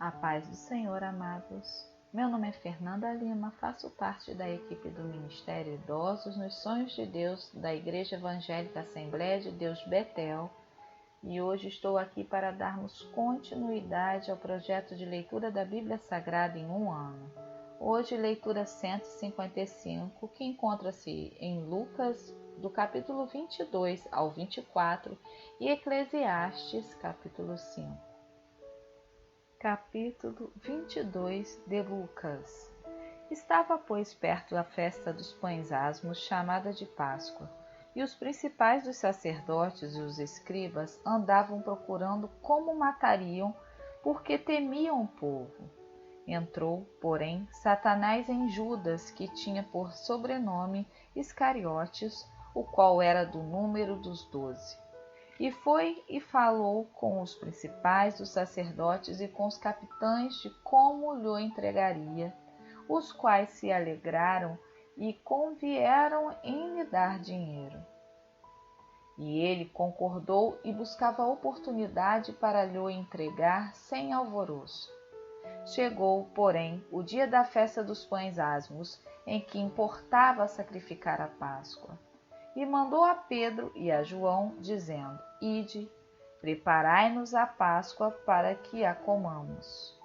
A paz do Senhor, amados. Meu nome é Fernanda Lima, faço parte da equipe do Ministério Idosos nos Sonhos de Deus da Igreja Evangélica Assembleia de Deus Betel e hoje estou aqui para darmos continuidade ao projeto de leitura da Bíblia Sagrada em um ano. Hoje, leitura 155, que encontra-se em Lucas, do capítulo 22 ao 24 e Eclesiastes, capítulo 5. Capítulo 22 de Lucas. Estava, pois, perto a festa dos pães asmos, chamada de Páscoa, e os principais dos sacerdotes e os escribas andavam procurando como matariam, porque temiam o povo. Entrou, porém, Satanás em Judas, que tinha por sobrenome Iscariotes, o qual era do número dos 12. E foi e falou com os principais dos sacerdotes e com os capitães de como lhe entregaria, os quais se alegraram e convieram em lhe dar dinheiro. E ele concordou e buscava oportunidade para lhe entregar sem alvoroço. Chegou, porém, o dia da festa dos pães asmos, em que importava sacrificar a Páscoa. E mandou a Pedro e a João, dizendo: Ide, preparai-nos a Páscoa para que a comamos.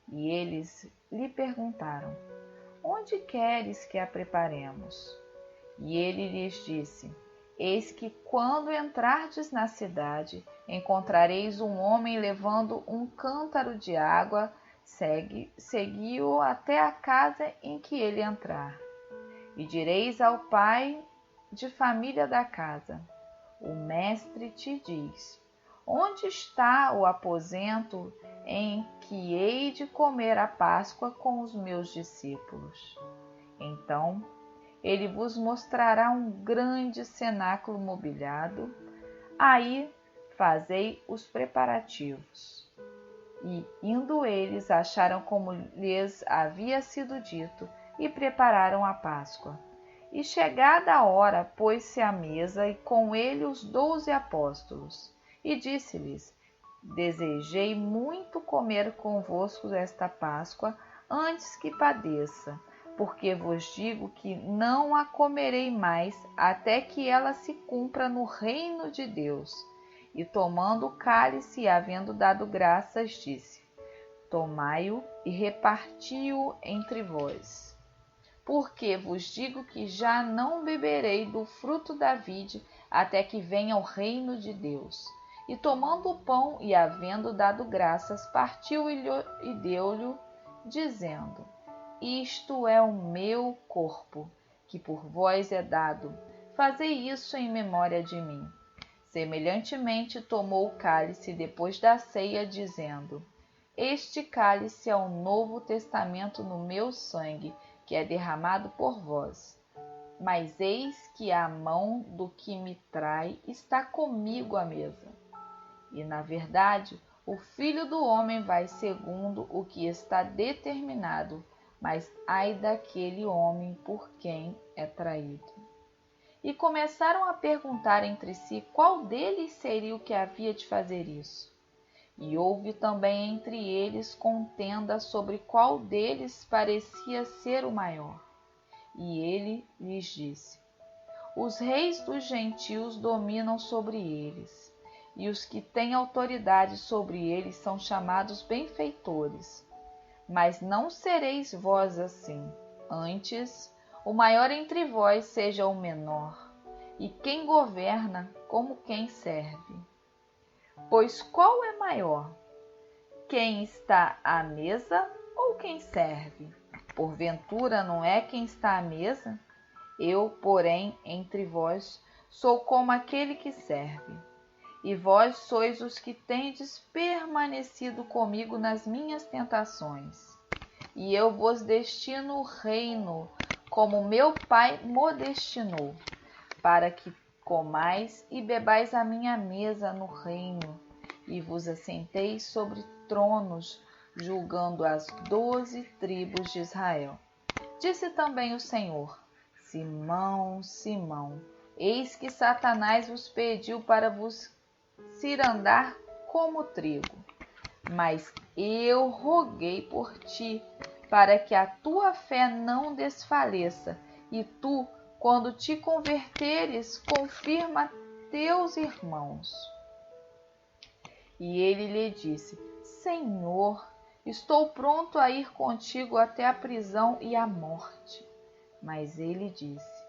E eles lhe perguntaram: Onde queres que a preparemos? E ele lhes disse: Eis que, quando entrardes na cidade, encontrareis um homem levando um cântaro de água, segui-o até a casa em que ele entrar. E direis ao pai de família da casa: O mestre te diz: Onde está o aposento em que hei de comer a Páscoa com os meus discípulos? Então ele vos mostrará um grande cenáculo mobiliado. Aí fazei os preparativos. E, indo eles, acharam como lhes havia sido dito e prepararam a Páscoa. E chegada a hora, pôs-se à mesa, e com ele os 12 apóstolos. E disse-lhes: Desejei muito comer convosco esta Páscoa, antes que padeça, porque vos digo que não a comerei mais, até que ela se cumpra no reino de Deus. E tomando o cálice, e havendo dado graças, disse: Tomai-o e reparti-o entre vós. Porque vos digo que já não beberei do fruto da vide até que venha o reino de Deus. E tomando o pão e havendo dado graças, partiu e deu-lhe, dizendo: Isto é o meu corpo, que por vós é dado. Fazei isso em memória de mim. Semelhantemente tomou o cálice depois da ceia, dizendo: Este cálice é o novo testamento no meu sangue, que é derramado por vós. Mas eis que a mão do que me trai está comigo à mesa. E, na verdade, o Filho do Homem vai segundo o que está determinado, mas ai daquele homem por quem é traído. E começaram a perguntar entre si qual deles seria o que havia de fazer isso. E houve também entre eles contenda sobre qual deles parecia ser o maior. E ele lhes disse: Os reis dos gentios dominam sobre eles, e os que têm autoridade sobre eles são chamados benfeitores. Mas não sereis vós assim. Antes, o maior entre vós seja o menor, e quem governa como quem serve. Pois qual é maior? Quem está à mesa ou quem serve? Porventura não é quem está à mesa? Eu, porém, entre vós, sou como aquele que serve. E vós sois os que tendes permanecido comigo nas minhas tentações. E eu vos destino o reino, como meu Pai mo destinou, para que comais e bebais à minha mesa no reino, e vos assenteis sobre tronos, julgando as 12 tribos de Israel. Disse também o Senhor: Simão, Simão, eis que Satanás vos pediu para vos cirandar como trigo. Mas eu roguei por ti, para que a tua fé não desfaleça, e tu, quando te converteres, confirma teus irmãos. E ele lhe disse: Senhor, estou pronto a ir contigo até a prisão e a morte. Mas ele disse: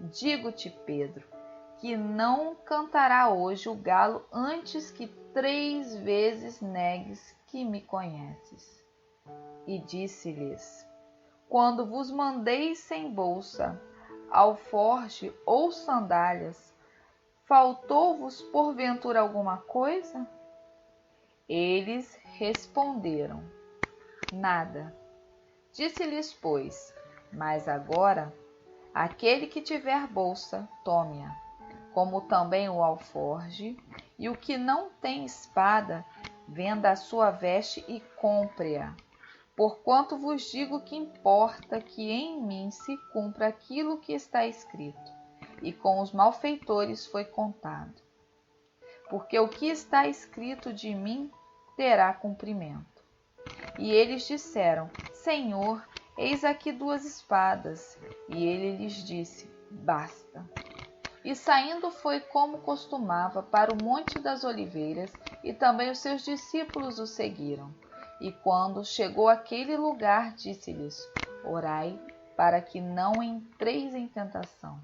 Digo-te, Pedro, que não cantará hoje o galo antes que 3 vezes negues que me conheces. E disse-lhes: Quando vos mandei sem bolsa, alforje ou sandálias, faltou-vos porventura alguma coisa? Eles responderam: Nada. Disse-lhes, pois: Mas agora, aquele que tiver bolsa, tome-a, como também o alforje, e o que não tem espada, venda a sua veste e compre-a. Porquanto vos digo que importa que em mim se cumpra aquilo que está escrito, e com os malfeitores foi contado. Porque o que está escrito de mim terá cumprimento. E eles disseram: Senhor, eis aqui 2 espadas. E ele lhes disse: Basta. E saindo foi como costumava para o Monte das Oliveiras, e também os seus discípulos o seguiram. E quando chegou àquele lugar, disse-lhes: Orai, para que não entreis em tentação.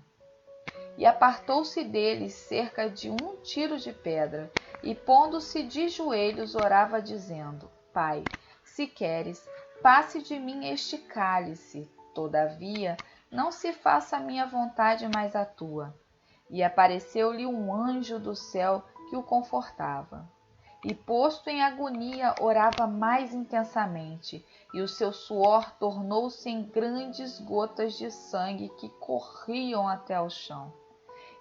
E apartou-se deles cerca de 1 tiro de pedra, e pondo-se de joelhos, orava, dizendo: Pai, se queres, passe de mim este cálice, todavia, não se faça a minha vontade, mas a tua. E apareceu-lhe um anjo do céu que o confortava. E, posto em agonia, orava mais intensamente, e o seu suor tornou-se em grandes gotas de sangue que corriam até ao chão.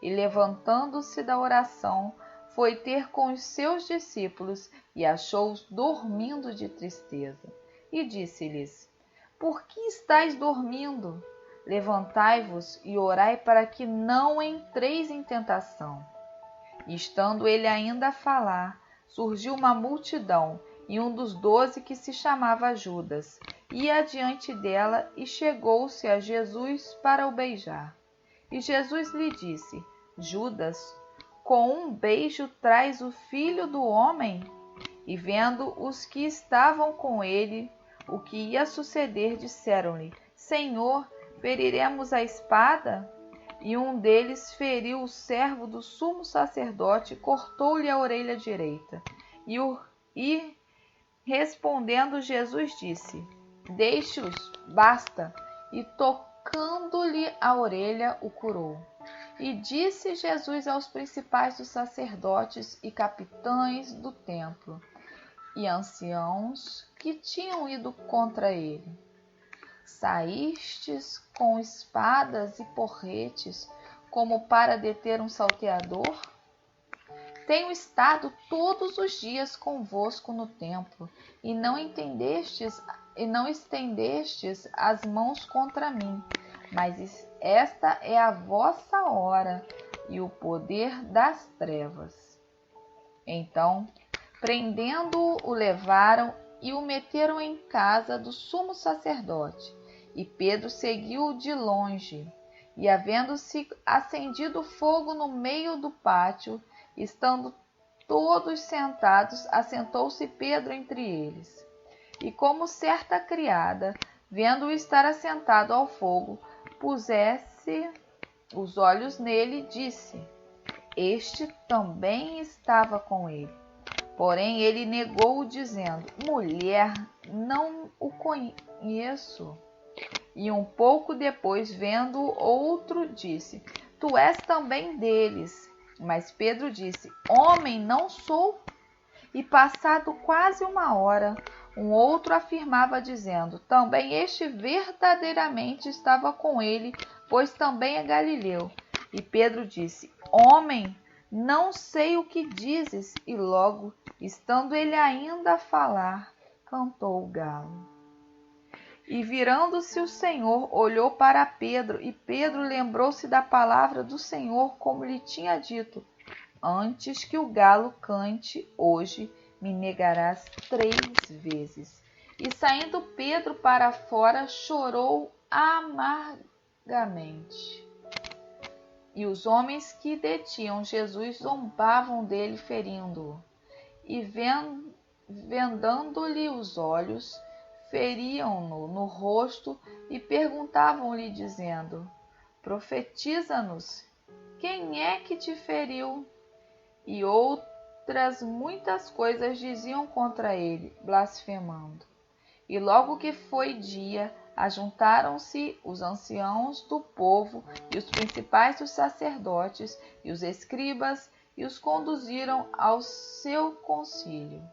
E, levantando-se da oração, foi ter com os seus discípulos e achou-os dormindo de tristeza. E disse-lhes: Por que estáis dormindo? Levantai-vos e orai para que não entreis em tentação. E estando ele ainda a falar, surgiu uma multidão, e um dos 12, que se chamava Judas, ia adiante dela e chegou-se a Jesus para o beijar. E Jesus lhe disse: Judas, com um beijo traz o Filho do Homem? E vendo os que estavam com ele o que ia suceder, disseram-lhe: Senhor, feriremos a espada? E um deles feriu o servo do sumo sacerdote e cortou-lhe a orelha direita. E respondendo, Jesus disse: Deixe-os, basta. E tocando-lhe a orelha, o curou. E disse Jesus aos principais dos sacerdotes e capitães do templo e anciãos que tinham ido contra ele: Saístes com espadas e porretes como para deter um salteador? Tenho estado todos os dias convosco no templo, e não estendestes as mãos contra mim. Mas esta é a vossa hora e o poder das trevas. Então, prendendo-o, o levaram e o meteram em casa do sumo sacerdote. E Pedro seguiu-o de longe. E, havendo-se acendido fogo no meio do pátio, estando todos sentados, assentou-se Pedro entre eles. E como certa criada, vendo-o estar assentado ao fogo, pusesse os olhos nele, disse: Este também estava com ele. Porém ele negou, dizendo: Mulher, não o conheço. E um pouco depois, vendo outro, disse: Tu és também deles. Mas Pedro disse: Homem, não sou. E passado quase 1 hora, um outro afirmava, dizendo: Também este verdadeiramente estava com ele, pois também é galileu. E Pedro disse: Homem, não sei o que dizes. E logo, estando ele ainda a falar, cantou o galo. E virando-se o Senhor, olhou para Pedro, e Pedro lembrou-se da palavra do Senhor, como lhe tinha dito: Antes que o galo cante hoje, me negarás 3 vezes. E saindo Pedro para fora, chorou amargamente. E os homens que detinham Jesus zombavam dele, ferindo-o. E vendando-lhe os olhos, feriam-no no rosto e perguntavam-lhe, dizendo: Profetiza-nos, quem é que te feriu? E outras muitas coisas diziam contra ele, blasfemando. E logo que foi dia, ajuntaram-se os anciãos do povo e os principais dos sacerdotes e os escribas e os conduziram ao seu concílio.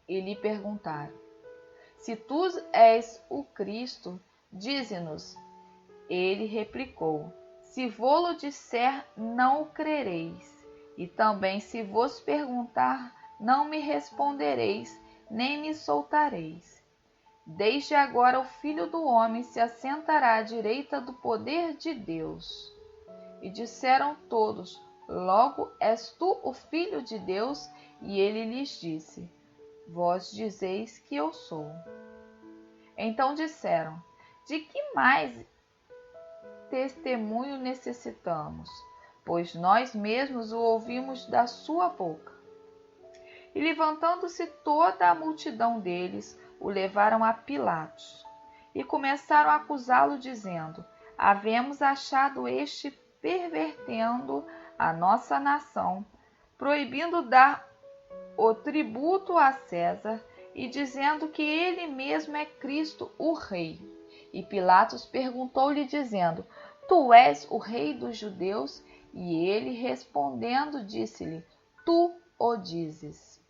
E lhe perguntaram: Se tu és o Cristo, dize-nos. Ele replicou: Se vô-lo disser, não o crereis. E também se vos perguntar, não me respondereis, nem me soltareis. Desde agora o Filho do Homem se assentará à direita do poder de Deus. E disseram todos: Logo és tu o Filho de Deus? E ele lhes disse: Vós dizeis que eu sou. Então disseram: De que mais testemunho necessitamos? Pois nós mesmos o ouvimos da sua boca. E levantando-se toda a multidão deles, o levaram a Pilatos. E começaram a acusá-lo, dizendo: Havemos achado este pervertendo a nossa nação, proibindo dar o tributo a César e dizendo que ele mesmo é Cristo, o Rei. E Pilatos perguntou-lhe, dizendo: Tu és o Rei dos judeus? E ele, respondendo, disse-lhe: Tu o dizes.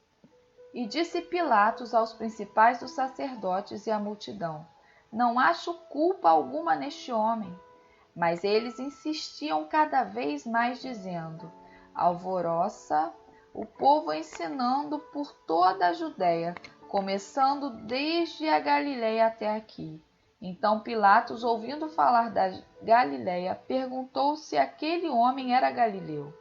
E disse Pilatos aos principais dos sacerdotes e à multidão: Não acho culpa alguma neste homem. Mas eles insistiam cada vez mais, dizendo: Alvoroça o povo, ensinando por toda a Judéia, começando desde a Galiléia até aqui. Então Pilatos, ouvindo falar da Galiléia, perguntou se aquele homem era galileu.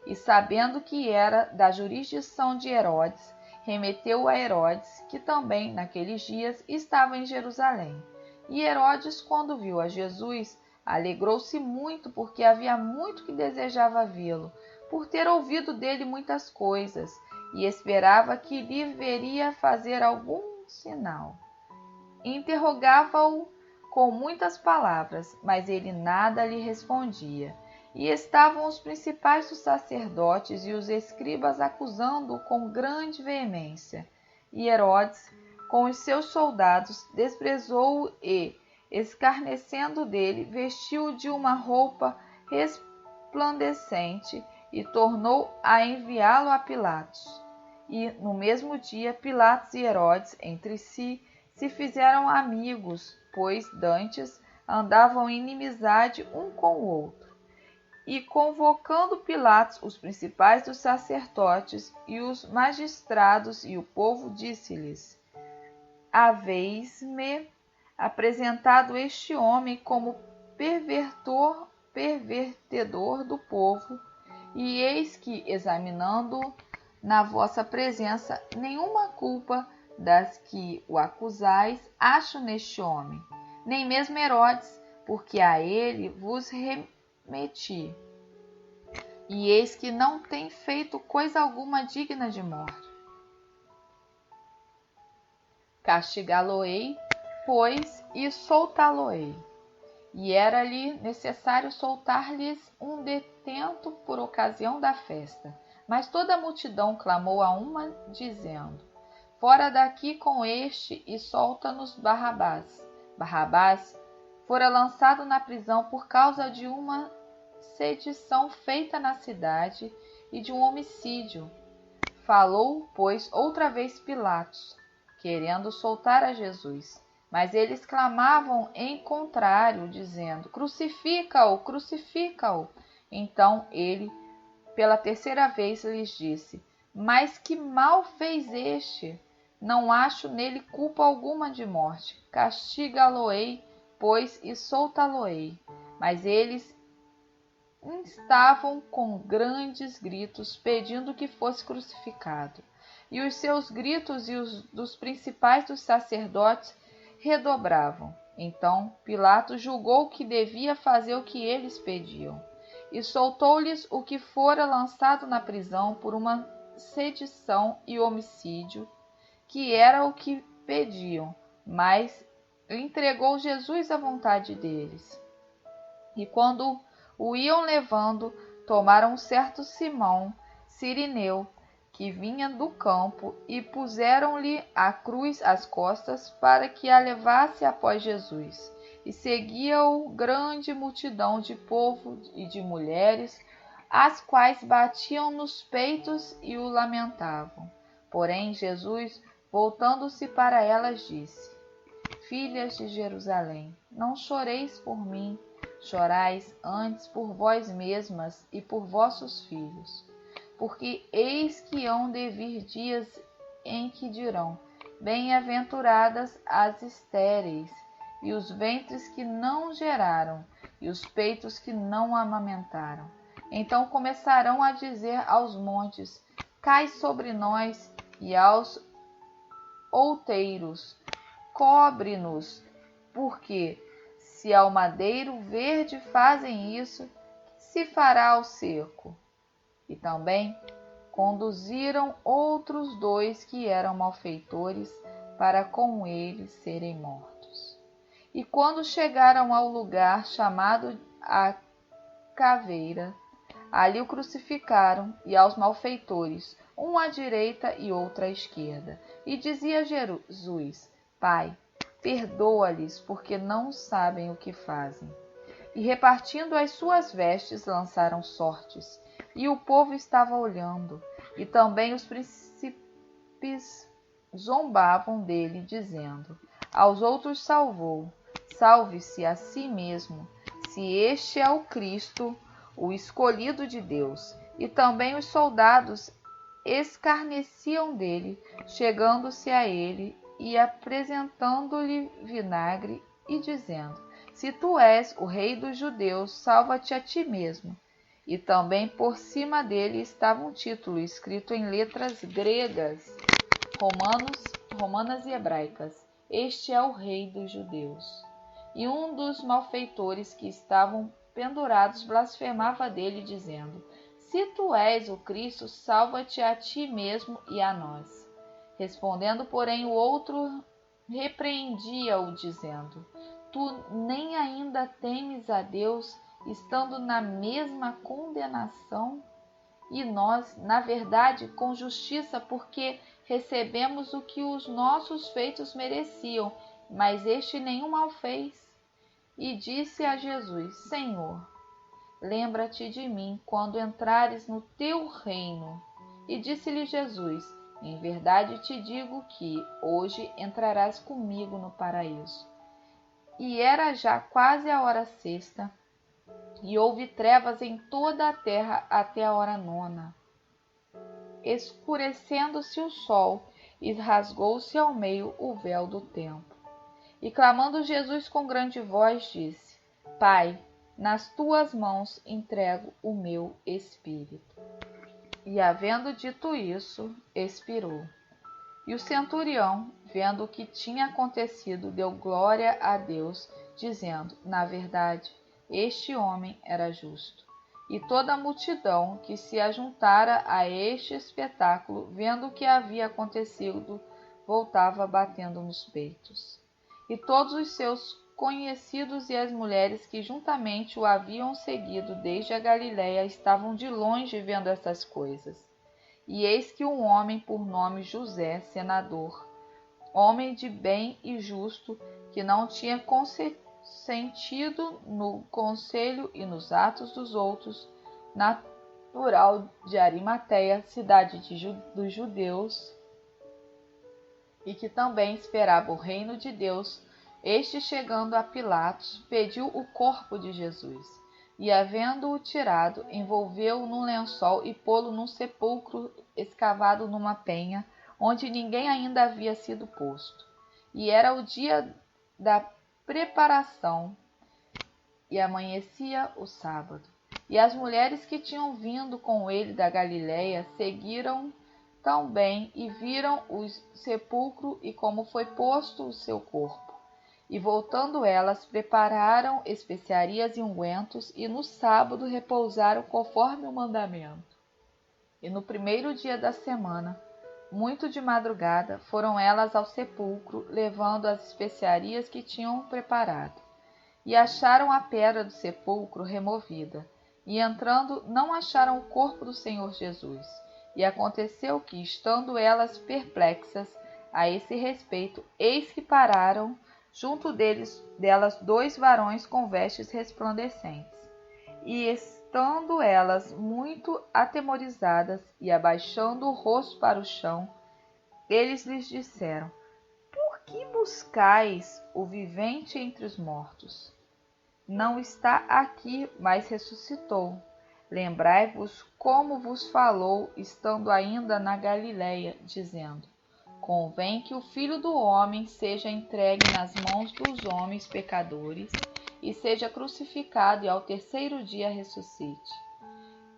E sabendo que era da jurisdição de Herodes, remeteu a Herodes, que também, naqueles dias, estava em Jerusalém. E Herodes, quando viu a Jesus, alegrou-se muito, porque havia muito que desejava vê-lo, por ter ouvido dele muitas coisas, e esperava que lhe veria fazer algum sinal. Interrogava-o com muitas palavras, mas ele nada lhe respondia. E estavam os principais dos sacerdotes e os escribas acusando-o com grande veemência. E Herodes, com os seus soldados, desprezou-o e, escarnecendo dele, vestiu-o de uma roupa resplandecente e tornou a enviá-lo a Pilatos. E, no mesmo dia, Pilatos e Herodes, entre si, se fizeram amigos, pois dantes andavam em inimizade um com o outro. E, convocando Pilatos os principais dos sacerdotes e os magistrados e o povo, disse-lhes: Haveis-me apresentado este homem como pervertedor do povo, e eis que, examinando na vossa presença, nenhuma culpa das que o acusais acho neste homem, nem mesmo Herodes, porque a ele vos remeti. E eis que não tem feito coisa alguma digna de morte. Castigá-lo-ei, pois, e soltá-lo-ei. E era-lhe necessário soltar-lhes um detento por ocasião da festa. Mas toda a multidão clamou a uma, dizendo: Fora daqui com este e solta-nos Barrabás. Barrabás fora lançado na prisão por causa de uma sedição feita na cidade e de um homicídio. Falou, pois, outra vez Pilatos, querendo soltar a Jesus. Mas eles clamavam em contrário, dizendo: Crucifica-o, crucifica-o. Então ele, pela terceira vez, lhes disse: Mas que mal fez este? Não acho nele culpa alguma de morte. Castiga-lo-ei, pois, e soltá-lo-ei. Mas eles instavam com grandes gritos, pedindo que fosse crucificado. e os seus gritos e os dos principais dos sacerdotes redobravam. Então Pilatos julgou que devia fazer o que eles pediam, e soltou-lhes o que fora lançado na prisão por uma sedição e homicídio, que era o que pediam, mas entregou Jesus à vontade deles. E quando o iam levando, tomaram um certo Simão Cirineu, que vinha do campo, e puseram-lhe a cruz às costas para que a levasse após Jesus. E seguia-o grande multidão de povo e de mulheres, as quais batiam nos peitos e o lamentavam. Porém, Jesus, voltando-se para elas, disse: Filhas de Jerusalém, não choreis por mim, chorais antes por vós mesmas e por vossos filhos. Porque eis que hão de vir dias em que dirão: Bem-aventuradas as estéreis, e os ventres que não geraram, e os peitos que não amamentaram. Então começarão a dizer aos montes: Cai sobre nós, e aos outeiros: Cobre-nos, porque se ao madeiro verde fazem isso, que se fará ao seco? E também conduziram outros 2 que eram malfeitores para com eles serem mortos. E quando chegaram ao lugar chamado a Caveira, ali o crucificaram, e aos malfeitores, um à direita e outro à esquerda. E dizia Jesus: Pai, perdoa-lhes, porque não sabem o que fazem. E repartindo as suas vestes, lançaram sortes. E o povo estava olhando, e também os príncipes zombavam dele, dizendo: Aos outros salvou, salve-se a si mesmo, se este é o Cristo, o escolhido de Deus. E também os soldados escarneciam dele, chegando-se a ele e apresentando-lhe vinagre, e dizendo: Se tu és o rei dos judeus, salva-te a ti mesmo. E também por cima dele estava um título escrito em letras gregas, romanas e hebraicas: Este é o rei dos judeus. E um dos malfeitores que estavam pendurados blasfemava dele, dizendo: Se tu és o Cristo, salva-te a ti mesmo e a nós. Respondendo, porém, o outro repreendia-o, dizendo: Tu nem ainda temes a Deus, estando na mesma condenação? E nós, na verdade, com justiça, porque recebemos o que os nossos feitos mereciam, mas este nenhum mal fez. E disse a Jesus: Senhor, lembra-te de mim quando entrares no teu reino. E disse-lhe Jesus: Em verdade te digo que hoje entrarás comigo no paraíso. E era já quase a hora sexta, e houve trevas em toda a terra até a hora 9. Escurecendo-se o sol, e rasgou-se ao meio o véu do templo. E clamando Jesus com grande voz, disse: Pai, nas tuas mãos entrego o meu espírito. E havendo dito isso, expirou. E o centurião, vendo o que tinha acontecido, deu glória a Deus, dizendo: Na verdade, este homem era justo. E toda a multidão que se ajuntara a este espetáculo, vendo o que havia acontecido, voltava batendo nos peitos. E todos os seus conhecidos e as mulheres que juntamente o haviam seguido desde a Galiléia estavam de longe vendo essas coisas. E eis que um homem por nome José, senador, homem de bem e justo, que não tinha consentido no conselho e nos atos dos outros, natural de Arimateia, cidade dos judeus, e que também esperava o reino de Deus, este, chegando a Pilatos, pediu o corpo de Jesus. E, havendo-o tirado, envolveu-o num lençol e pô-lo num sepulcro escavado numa penha, onde ninguém ainda havia sido posto. E era o dia da preparação, e amanhecia o sábado. E as mulheres que tinham vindo com ele da Galiléia seguiram também e viram o sepulcro e como foi posto o seu corpo. E voltando elas, prepararam especiarias e ungüentos, e no sábado repousaram conforme o mandamento. E no primeiro dia da semana, muito de madrugada, foram elas ao sepulcro, levando as especiarias que tinham preparado. E acharam a pedra do sepulcro removida, e entrando não acharam o corpo do Senhor Jesus. E aconteceu que, estando elas perplexas a esse respeito, eis que pararam junto delas 2 varões com vestes resplandecentes. E estando elas muito atemorizadas e abaixando o rosto para o chão, eles lhes disseram: Por que buscais o vivente entre os mortos? Não está aqui, mas ressuscitou. Lembrai-vos como vos falou, estando ainda na Galiléia, dizendo: Convém que o Filho do Homem seja entregue nas mãos dos homens pecadores, e seja crucificado, e ao terceiro dia ressuscite.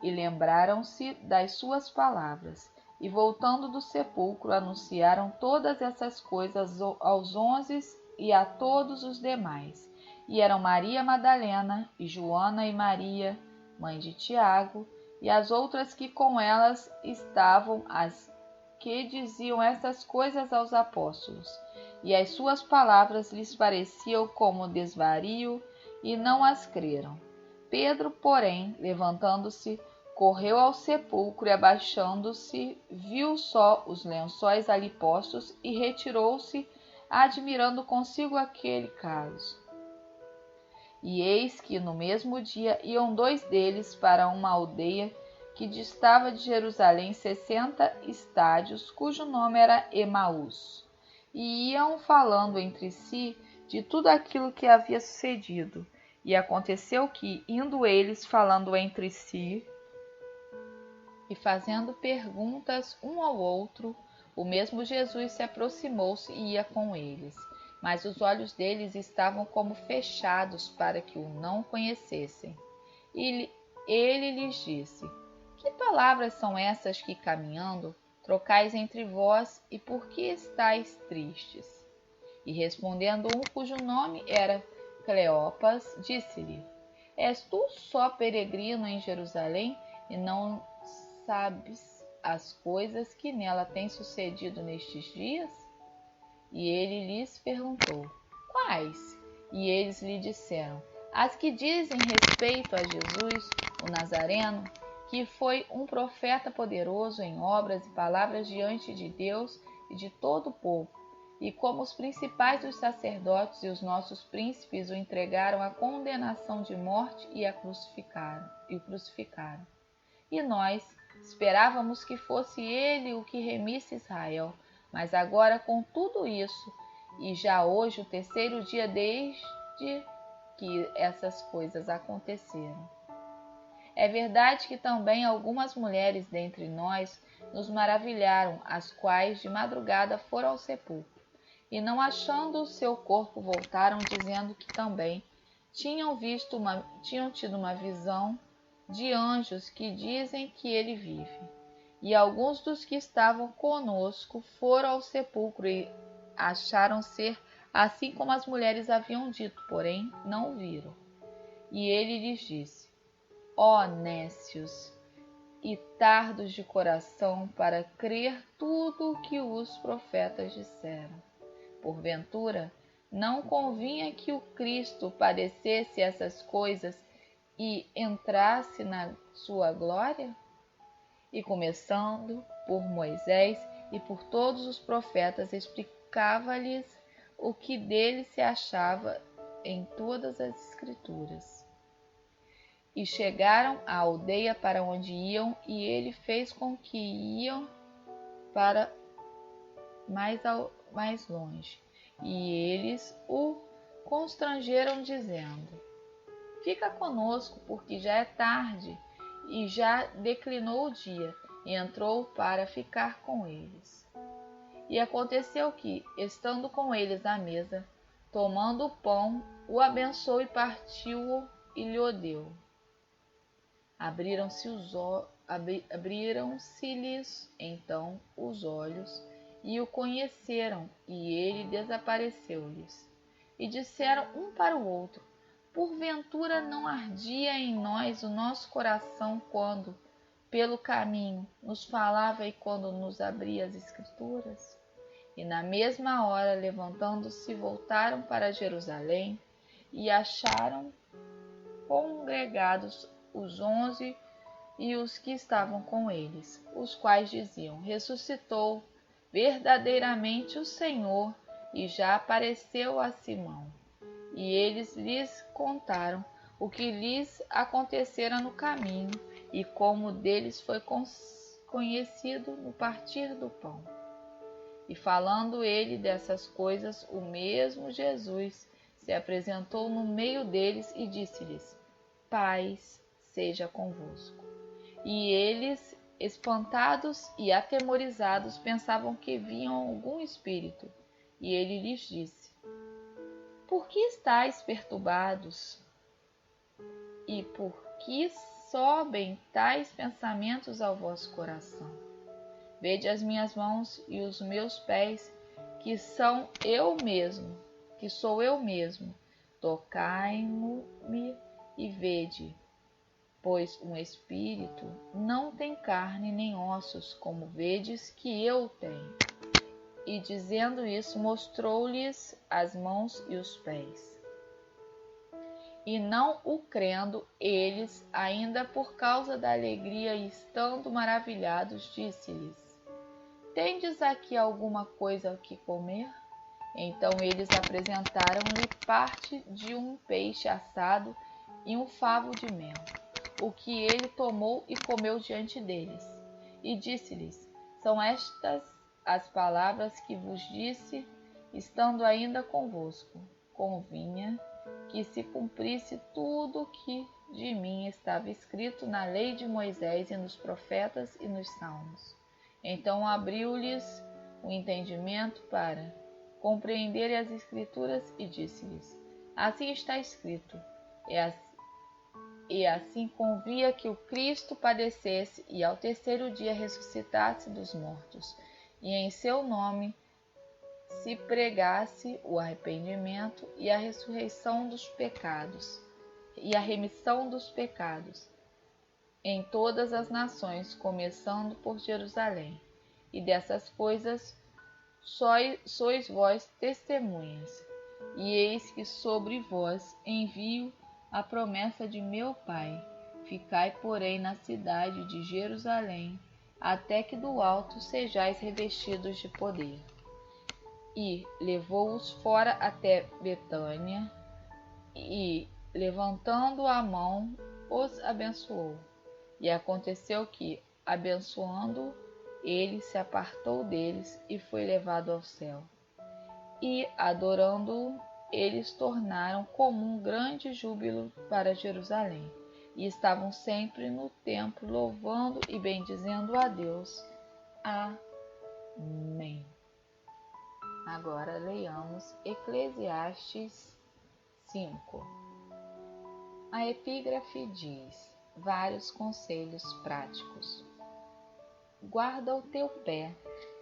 E lembraram-se das suas palavras, e voltando do sepulcro, anunciaram todas essas coisas aos 11 e a todos os demais. E eram Maria Madalena, e Joana e Maria, mãe de Tiago, e as outras que com elas estavam, as que diziam estas coisas aos apóstolos. E as suas palavras lhes pareciam como desvario, e não as creram. Pedro, porém, levantando-se, correu ao sepulcro e, abaixando-se, viu só os lençóis ali postos e retirou-se, admirando consigo aquele caso. E eis que no mesmo dia iam 2 deles para uma aldeia que distava de Jerusalém 60 estádios, cujo nome era Emaús, e iam falando entre si de tudo aquilo que havia sucedido. E aconteceu que, indo eles falando entre si e fazendo perguntas um ao outro, o mesmo Jesus se aproximou-se e ia com eles. Mas os olhos deles estavam como fechados para que o não conhecessem. E ele lhes disse: Que palavras são essas que, caminhando, trocais entre vós, e por que estáis tristes? E respondendo um cujo nome era Cleopas, disse-lhe: És tu só peregrino em Jerusalém, e não sabes as coisas que nela têm sucedido nestes dias? E ele lhes perguntou: Quais? E eles lhe disseram: As que dizem respeito a Jesus, o Nazareno, que foi um profeta poderoso em obras e palavras diante de Deus e de todo o povo, e como os principais dos sacerdotes e os nossos príncipes o entregaram à condenação de morte e o crucificaram. E nós esperávamos que fosse ele o que remisse Israel, mas agora com tudo isso, e já hoje o terceiro dia desde que essas coisas aconteceram. É verdade que também algumas mulheres dentre nós nos maravilharam, as quais de madrugada foram ao sepulcro, e não achando o seu corpo voltaram, dizendo que também tinham tido uma visão de anjos que dizem que ele vive. E alguns dos que estavam conosco foram ao sepulcro e acharam ser assim como as mulheres haviam dito, porém não o viram. E ele lhes disse: Ó nécios e tardos de coração para crer tudo o que os profetas disseram. Porventura, não convinha que o Cristo padecesse essas coisas e entrasse na sua glória? E começando por Moisés e por todos os profetas, explicava-lhes o que dele se achava em todas as Escrituras. E chegaram à aldeia para onde iam, e ele fez com que iam para mais longe. E eles o constrangeram, dizendo: Fica conosco, porque já é tarde, e já declinou o dia. E entrou para ficar com eles. E aconteceu que, estando com eles à mesa, tomando o pão, o abençoou e partiu-o e lhe deu. abriram-se-lhes então os olhos e o conheceram, e ele desapareceu-lhes. E disseram um para o outro: porventura não ardia em nós o nosso coração quando, pelo caminho, nos falava e quando nos abria as Escrituras? E na mesma hora, levantando-se, voltaram para Jerusalém e acharam congregados os 11 e os que estavam com eles, os quais diziam: ressuscitou verdadeiramente o Senhor e já apareceu a Simão. E eles lhes contaram o que lhes acontecera no caminho e como deles foi conhecido no partir do pão. E falando ele dessas coisas, o mesmo Jesus se apresentou no meio deles e disse-lhes: paz seja convosco. E eles, espantados e atemorizados, pensavam que viam algum espírito. E ele lhes disse: por que estáis perturbados? E por que sobem tais pensamentos ao vosso coração? Vede as minhas mãos e os meus pés, que sou eu mesmo. Tocai-me e vede, pois um espírito não tem carne nem ossos, como vedes que eu tenho. E dizendo isso, mostrou-lhes as mãos e os pés. E não o crendo, eles, ainda por causa da alegria e estando maravilhados, disse-lhes: tendes aqui alguma coisa que comer? Então eles apresentaram-lhe parte de um peixe assado e um favo de mel, o que ele tomou e comeu diante deles. E disse-lhes: são estas as palavras que vos disse, estando ainda convosco. Convinha que se cumprisse tudo o que de mim estava escrito na lei de Moisés e nos profetas e nos salmos. Então abriu-lhes o entendimento para compreenderem as Escrituras e disse-lhes: assim está escrito, e assim convinha que o Cristo padecesse e ao terceiro dia ressuscitasse dos mortos, e em seu nome se pregasse o arrependimento e a ressurreição dos pecados, e a remissão dos pecados em todas as nações, começando por Jerusalém. E dessas coisas sois vós testemunhas. E eis que sobre vós envio a promessa de meu Pai. Ficai, porém, na cidade de Jerusalém, até que do alto sejais revestidos de poder. E levou-os fora até Betânia, e, levantando a mão, os abençoou. E aconteceu que, abençoando, ele se apartou deles e foi levado ao céu. E, adorando-o, eles tornaram comum grande júbilo para Jerusalém, e estavam sempre no templo louvando e bendizendo a Deus. Amém. Agora leiamos Eclesiastes 5. A epígrafe diz: vários conselhos práticos. Guarda o teu pé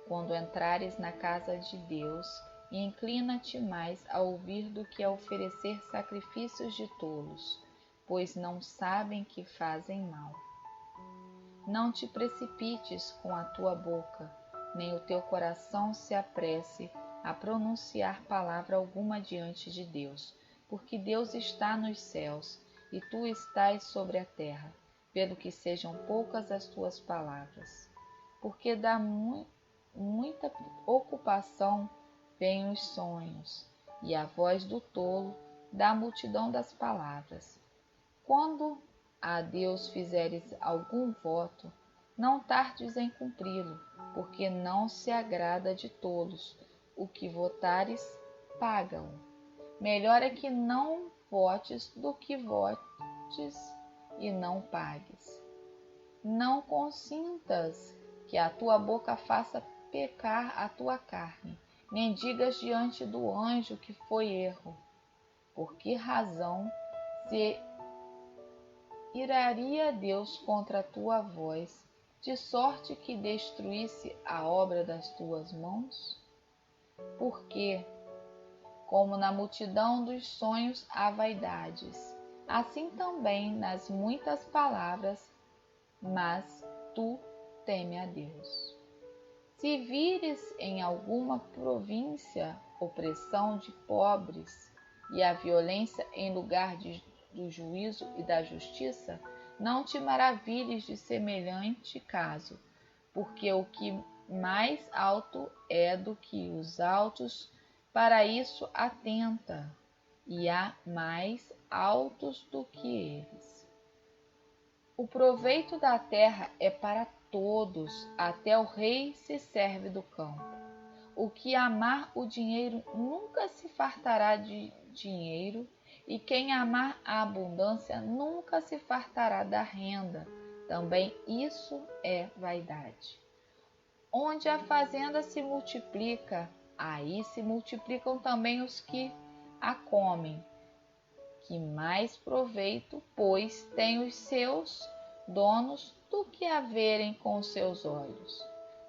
quando entrares na casa de Deus e inclina-te mais a ouvir do que a oferecer sacrifícios de tolos, pois não sabem que fazem mal. Não te precipites com a tua boca, nem o teu coração se apresse a pronunciar palavra alguma diante de Deus, porque Deus está nos céus e tu estás sobre a terra, pelo que sejam poucas as tuas palavras. Porque da muita ocupação vêm os sonhos, e a voz do tolo da multidão das palavras. Quando a Deus fizeres algum voto, não tardes em cumpri-lo, porque não se agrada de tolos. O que votares, paga-o. Melhor é que não votes do que votes e não pagues. Não consintas que a tua boca faça pecar a tua carne, nem digas diante do anjo que foi erro. Por que razão se iraria Deus contra a tua voz, de sorte que destruísse a obra das tuas mãos? Porque, como na multidão dos sonhos há vaidades, assim também nas muitas palavras, mas tu teme a Deus. Se vires em alguma província opressão de pobres e a violência em lugar do juízo e da justiça, não te maravilhes de semelhante caso, porque o que mais alto é do que os altos, para isso atenta, e há mais altos do que eles. O proveito da terra é para todos, até o rei se serve do campo. O que amar o dinheiro nunca se fartará de dinheiro, e quem amar a abundância nunca se fartará da renda. Também isso é vaidade. Onde a fazenda se multiplica, aí se multiplicam também os que a comem. Que mais proveito, pois, têm os seus donos do que a verem com os seus olhos.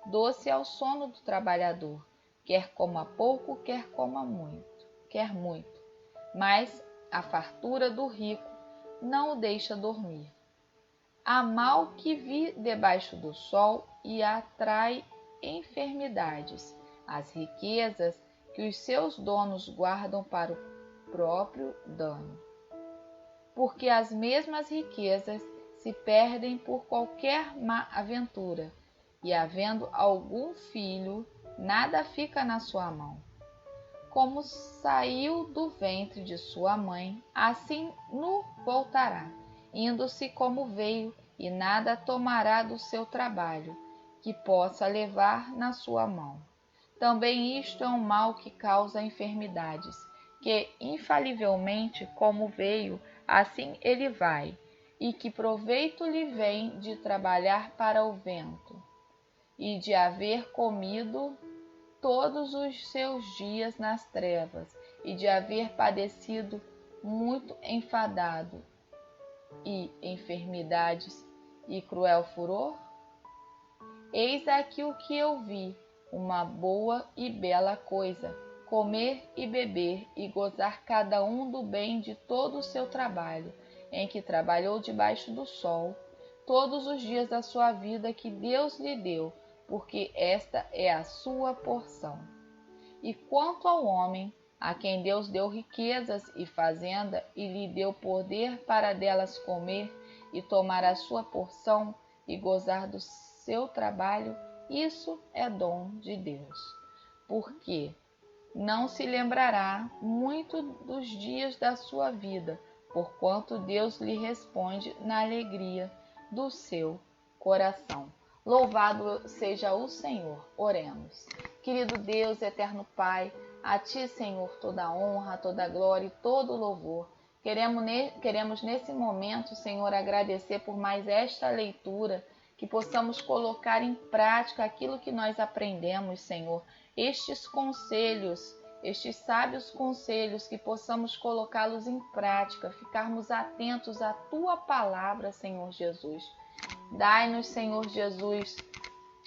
Doce é o sono do trabalhador, quer coma pouco, quer muito. Mas a fartura do rico não o deixa dormir. Há mal que vi debaixo do sol e atrai enfermidades, as riquezas que os seus donos guardam para o próprio dano. Porque as mesmas riquezas se perdem por qualquer má aventura, e havendo algum filho, nada fica na sua mão. Como saiu do ventre de sua mãe, assim nu voltará, indo-se como veio, e nada tomará do seu trabalho, que possa levar na sua mão. Também isto é um mal que causa enfermidades, que infalivelmente como veio, assim ele vai, e que proveito lhe vem de trabalhar para o vento, e de haver comido todos os seus dias nas trevas, e de haver padecido muito enfadado, e enfermidades e cruel furor? Eis aqui o que eu vi, uma boa e bela coisa, comer e beber e gozar cada um do bem de todo o seu trabalho, em que trabalhou debaixo do sol, todos os dias da sua vida que Deus lhe deu, porque esta é a sua porção. E quanto ao homem, a quem Deus deu riquezas e fazenda, e lhe deu poder para delas comer e tomar a sua porção e gozar do seu trabalho, isso é dom de Deus. Porque não se lembrará muito dos dias da sua vida, porquanto Deus lhe responde na alegria do seu coração. Louvado seja o Senhor. Oremos. Querido Deus, eterno Pai, a Ti, Senhor, toda a honra, toda a glória e todo o louvor. Queremos nesse momento, Senhor, agradecer por mais esta leitura, que possamos colocar em prática aquilo que nós aprendemos, Senhor. Estes conselhos, estes sábios conselhos, que possamos colocá-los em prática, ficarmos atentos à Tua palavra, Senhor Jesus. Dai-nos, Senhor Jesus,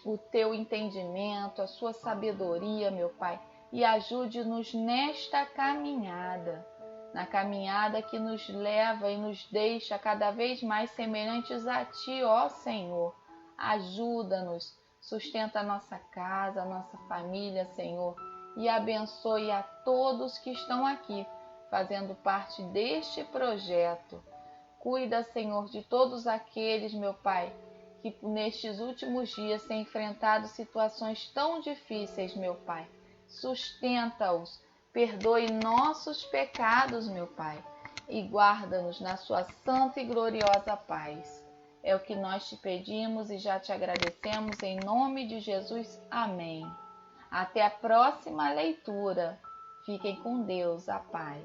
o Teu entendimento, a Sua sabedoria, meu Pai, e ajude-nos nesta caminhada, na caminhada que nos leva e nos deixa cada vez mais semelhantes a Ti, ó Senhor. Ajuda-nos, sustenta a nossa casa, a nossa família, Senhor, e abençoe a todos que estão aqui, fazendo parte deste projeto. Cuida, Senhor, de todos aqueles, meu Pai, que nestes últimos dias têm enfrentado situações tão difíceis, meu Pai. Sustenta-os, perdoe nossos pecados, meu Pai, e guarda-nos na sua santa e gloriosa paz. É o que nós te pedimos e já te agradecemos em nome de Jesus. Amém. Até a próxima leitura. Fiquem com Deus, a paz.